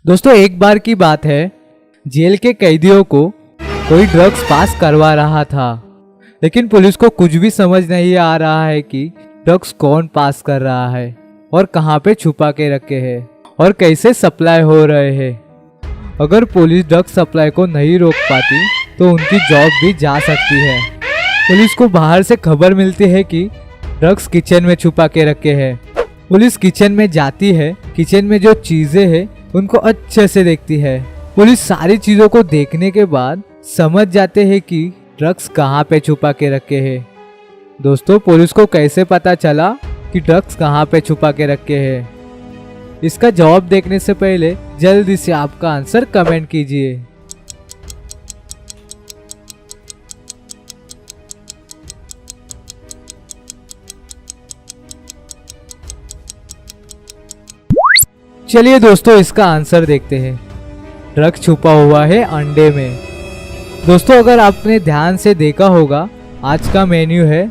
दोस्तों एक बार की बात है, जेल के कैदियों को कोई ड्रग्स पास करवा रहा था, लेकिन पुलिस को कुछ भी समझ नहीं आ रहा है कि ड्रग्स कौन पास कर रहा है और कहाँ पे छुपा के रखे हैं और कैसे सप्लाई हो रहे हैं। अगर पुलिस ड्रग्स सप्लाई को नहीं रोक पाती तो उनकी जॉब भी जा सकती है। पुलिस को बाहर से खबर मिलती है कि ड्रग्स किचन में छुपा के रखे हैं। पुलिस किचन में जाती है, किचन में जो चीजें हैं उनको अच्छे से देखती है। पुलिस सारी चीजों को देखने के बाद समझ जाते हैं कि ड्रग्स कहाँ पे छुपा के रखे हैं। दोस्तों पुलिस को कैसे पता चला कि ड्रग्स कहाँ पे छुपा के रखे हैं? इसका जवाब देखने से पहले जल्दी से आपका आंसर कमेंट कीजिए। चलिए दोस्तों इसका आंसर देखते हैं। ड्रग्स छुपा हुआ है अंडे में। दोस्तों अगर आपने ध्यान से देखा होगा, आज का मेन्यू है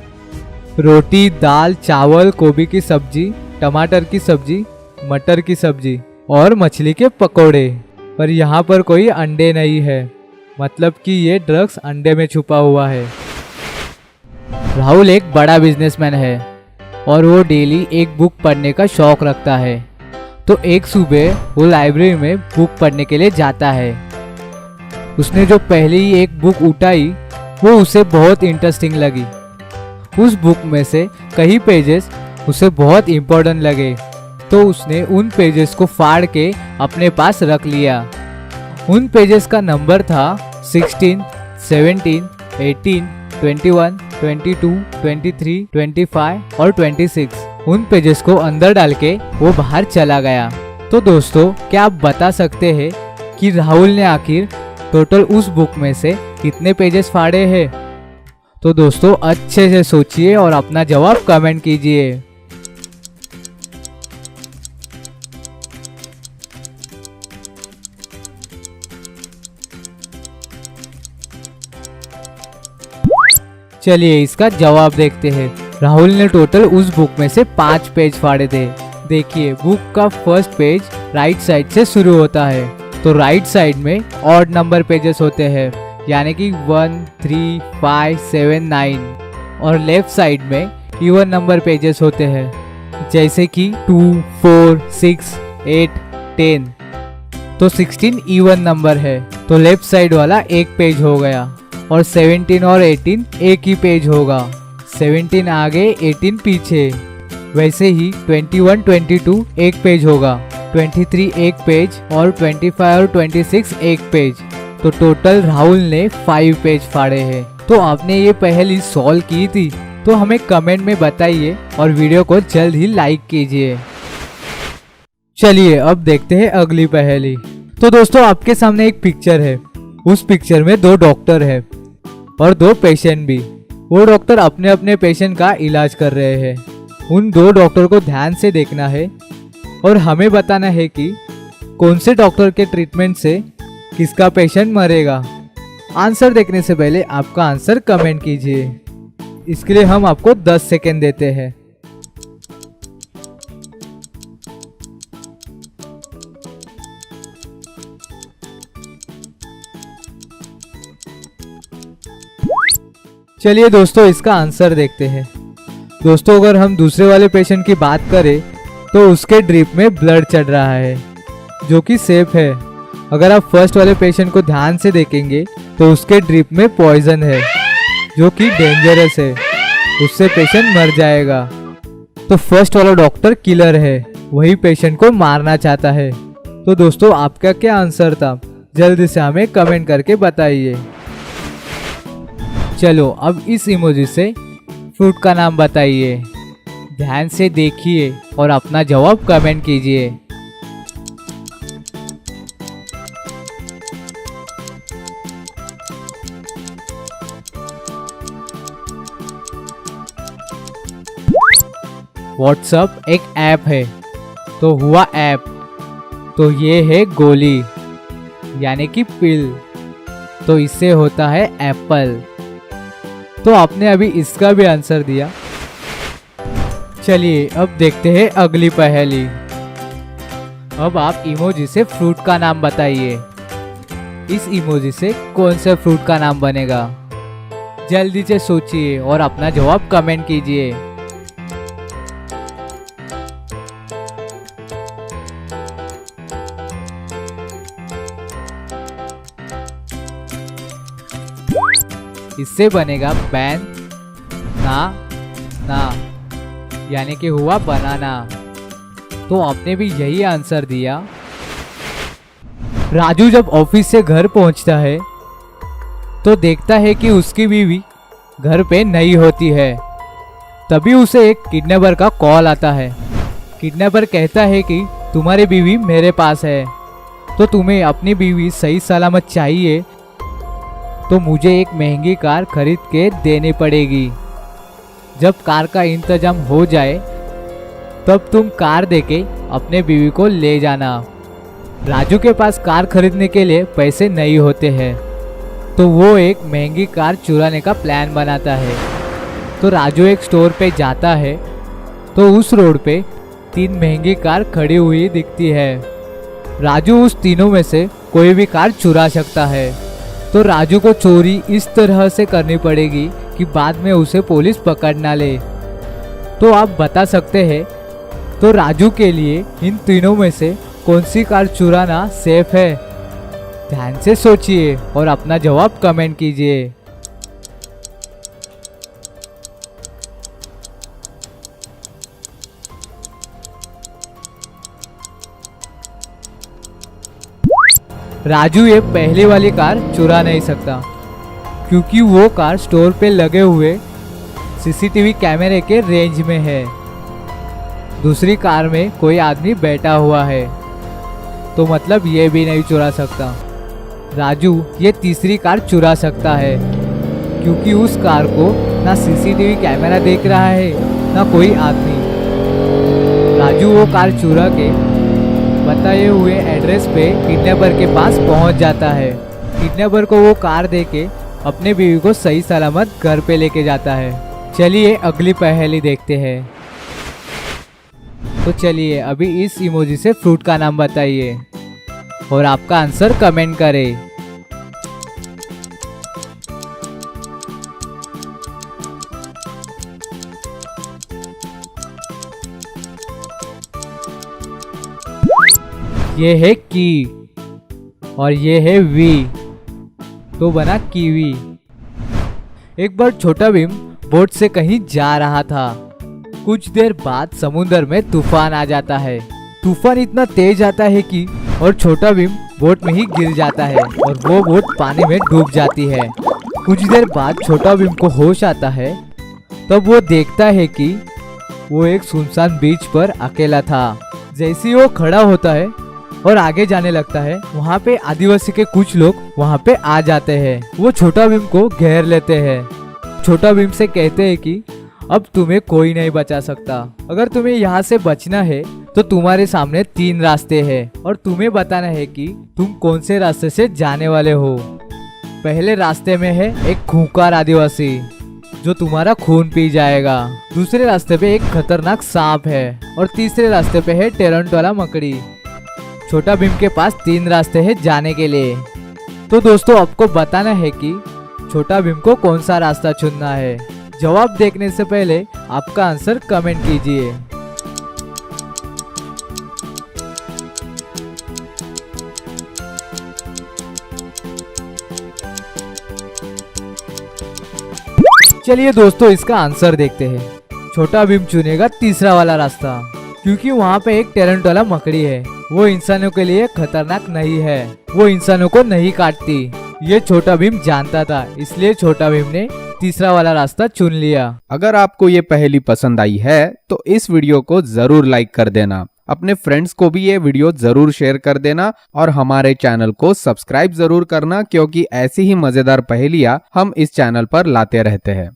रोटी, दाल, चावल, गोभी की सब्जी, टमाटर की सब्जी, मटर की सब्जी और मछली के पकोड़े। पर यहाँ पर कोई अंडे नहीं है, मतलब कि ये ड्रग्स अंडे में छुपा हुआ है। राहुल एक बड़ा बिजनेसमैन है और वो डेली एक बुक पढ़ने का शौक रखता है। तो एक सुबह वो लाइब्रेरी में बुक पढ़ने के लिए जाता है। उसने जो पहले ही एक बुक उठाई वो उसे बहुत इंटरेस्टिंग लगी। उस बुक में से कई पेजेस उसे बहुत इम्पोर्टेंट लगे, तो उसने उन पेजेस को फाड़ के अपने पास रख लिया। उन पेजेस का नंबर था 16, 17, 18, 21, 22, 23, 25 और 26। उन पेजेस को अंदर डाल के वो बाहर चला गया। तो दोस्तों क्या आप बता सकते हैं कि राहुल ने आखिर टोटल उस बुक में से कितने पेजेस फाड़े हैं? तो दोस्तों अच्छे से सोचिए और अपना जवाब कमेंट कीजिए। चलिए इसका जवाब देखते हैं। राहुल ने टोटल उस बुक में से 5 पेज फाड़े थे। देखिए बुक का फर्स्ट पेज राइट साइड से शुरू होता है, तो राइट साइड में ऑड नंबर पेजेस होते हैं, यानी कि 1, 3, 5, 7, 9 और लेफ्ट साइड में इवन नंबर पेजेस होते हैं, जैसे कि 2, 4, 6, 8, 10। तो 16 इवन नंबर है, तो लेफ्ट साइड वाला एक पेज हो गया और 17 और 18 एक ही पेज होगा। 17 आगे 18 पीछे। वैसे ही 21, 22 एक पेज होगा, 23 एक पेज और 25 और 26 एक पेज। तो टोटल राहुल ने 5 पेज फाड़े हैं। तो आपने ये पहेली सॉल्व की थी तो हमें कमेंट में बताइए और वीडियो को जल्द ही लाइक कीजिए। चलिए अब देखते हैं अगली पहेली। तो दोस्तों आपके सामने एक पिक्चर है। उस पिक्चर में 2 डॉक्टर है और 2 पेशेंट भी। वो डॉक्टर अपने अपने पेशेंट का इलाज कर रहे हैं। उन 2 डॉक्टर को ध्यान से देखना है और हमें बताना है कि कौन से डॉक्टर के ट्रीटमेंट से किसका पेशेंट मरेगा। आंसर देखने से पहले आपका आंसर कमेंट कीजिए। इसके लिए हम आपको 10 सेकेंड देते हैं। चलिए दोस्तों इसका आंसर देखते हैं। दोस्तों अगर हम दूसरे वाले पेशेंट की बात करें तो उसके ड्रिप में ब्लड चढ़ रहा है, जो कि सेफ है। अगर आप फर्स्ट वाले पेशेंट को ध्यान से देखेंगे तो उसके ड्रिप में पॉइजन है, जो कि डेंजरस है, उससे पेशेंट मर जाएगा। तो फर्स्ट वाला डॉक्टर किलर है, वही पेशेंट को मारना चाहता है। तो दोस्तों आपका क्या आंसर था? जल्दी से हमें कमेंट करके बताइए। चलो अब इस इमोजी से फ्रूट का नाम बताइए। ध्यान से देखिए और अपना जवाब कमेंट कीजिए। व्हाट्सएप एक ऐप है, तो हुआ ऐप। तो ये है गोली, यानी कि पिल, तो इससे होता है एप्पल। तो आपने अभी इसका भी आंसर दिया। चलिए अब देखते हैं अगली पहेली। अब आप इमोजी से फ्रूट का नाम बताइए। इस इमोजी से कौन से फ्रूट का नाम बनेगा? जल्दी से सोचिए और अपना जवाब कमेंट कीजिए। इससे बनेगा बैन ना यानी कि हुआ बनाना। तो आपने भी यही आंसर दिया। राजू जब ऑफिस से घर पहुंचता है तो देखता है कि उसकी बीवी घर पे नहीं होती है। तभी उसे एक किडनैपर का कॉल आता है। किडनैपर कहता है कि तुम्हारी बीवी मेरे पास है, तो तुम्हें अपनी बीवी सही सलामत चाहिए तो मुझे एक महंगी कार खरीद के देनी पड़ेगी। जब कार का इंतजाम हो जाए तब तुम कार देके अपने बीवी को ले जाना। राजू के पास कार खरीदने के लिए पैसे नहीं होते हैं, तो वो एक महंगी कार चुराने का प्लान बनाता है। तो राजू एक स्टोर पे जाता है तो उस रोड पे 3 महंगी कार खड़ी हुई दिखती है। राजू उस तीनों में से कोई भी कार चुरा सकता है। तो राजू को चोरी इस तरह से करनी पड़ेगी कि बाद में उसे पुलिस पकड़ ना ले। तो आप बता सकते हैं तो राजू के लिए इन तीनों में से कौन सी कार चुराना सेफ है? ध्यान से सोचिए और अपना जवाब कमेंट कीजिए। राजू ये पहली वाली कार चुरा नहीं सकता क्योंकि वो कार स्टोर पे लगे हुए सीसीटीवी कैमरे के रेंज में है। दूसरी कार में कोई आदमी बैठा हुआ है, तो मतलब ये भी नहीं चुरा सकता। राजू ये तीसरी कार चुरा सकता है क्योंकि उस कार को ना सीसीटीवी कैमरा देख रहा है ना कोई आदमी। राजू वो कार चुरा के बताए हुए एड्रेस पे किडनैपर के पास पहुंच जाता है। किडनैपर को वो कार देके अपने बीवी को सही सलामत घर पे लेके जाता है। चलिए अगली पहेली देखते हैं। तो चलिए अभी इस इमोजी से फ्रूट का नाम बताइए और आपका आंसर कमेंट करें। ये है की और ये है वी, तो बना कीवी। एक बार छोटा भीम बोट से कहीं जा रहा था। कुछ देर बाद समुद्र में तूफान आ जाता है। तूफान इतना तेज आता है कि और छोटा भीम बोट में ही गिर जाता है और वो बोट पानी में डूब जाती है। कुछ देर बाद छोटा भीम को होश आता है। तब वो देखता है कि वो एक सुनसान बीच पर अकेला था। जैसे ही वो खड़ा होता है और आगे जाने लगता है, वहाँ पे आदिवासी के कुछ लोग वहाँ पे आ जाते हैं। वो छोटा भीम को घेर लेते हैं। छोटा भीम से कहते हैं कि अब तुम्हें कोई नहीं बचा सकता। अगर तुम्हें यहाँ से बचना है तो तुम्हारे सामने 3 रास्ते हैं और तुम्हें बताना है कि तुम कौन से रास्ते से जाने वाले हो। पहले रास्ते में है एक खूंखार आदिवासी जो तुम्हारा खून पी जाएगा। दूसरे रास्ते पे एक खतरनाक सांप है और तीसरे रास्ते पे है टेरंट वाला मकड़ी। छोटा भीम के पास 3 रास्ते हैं जाने के लिए। तो दोस्तों आपको बताना है कि छोटा भीम को कौन सा रास्ता चुनना है। जवाब देखने से पहले आपका आंसर कमेंट कीजिए। चलिए दोस्तों इसका आंसर देखते हैं। छोटा भीम चुनेगा तीसरा वाला रास्ता क्योंकि वहाँ पे एक टेरंट वाला मकड़ी है। वो इंसानों के लिए खतरनाक नहीं है, वो इंसानों को नहीं काटती। ये छोटा भीम जानता था, इसलिए छोटा भीम ने तीसरा वाला रास्ता चुन लिया। अगर आपको ये पहेली पसंद आई है तो इस वीडियो को जरूर लाइक कर देना। अपने फ्रेंड्स को भी ये वीडियो जरूर शेयर कर देना और हमारे चैनल को सब्सक्राइब जरूर करना क्योंकि ऐसी ही मजेदार पहेलियां हम इस चैनल पर लाते रहते हैं।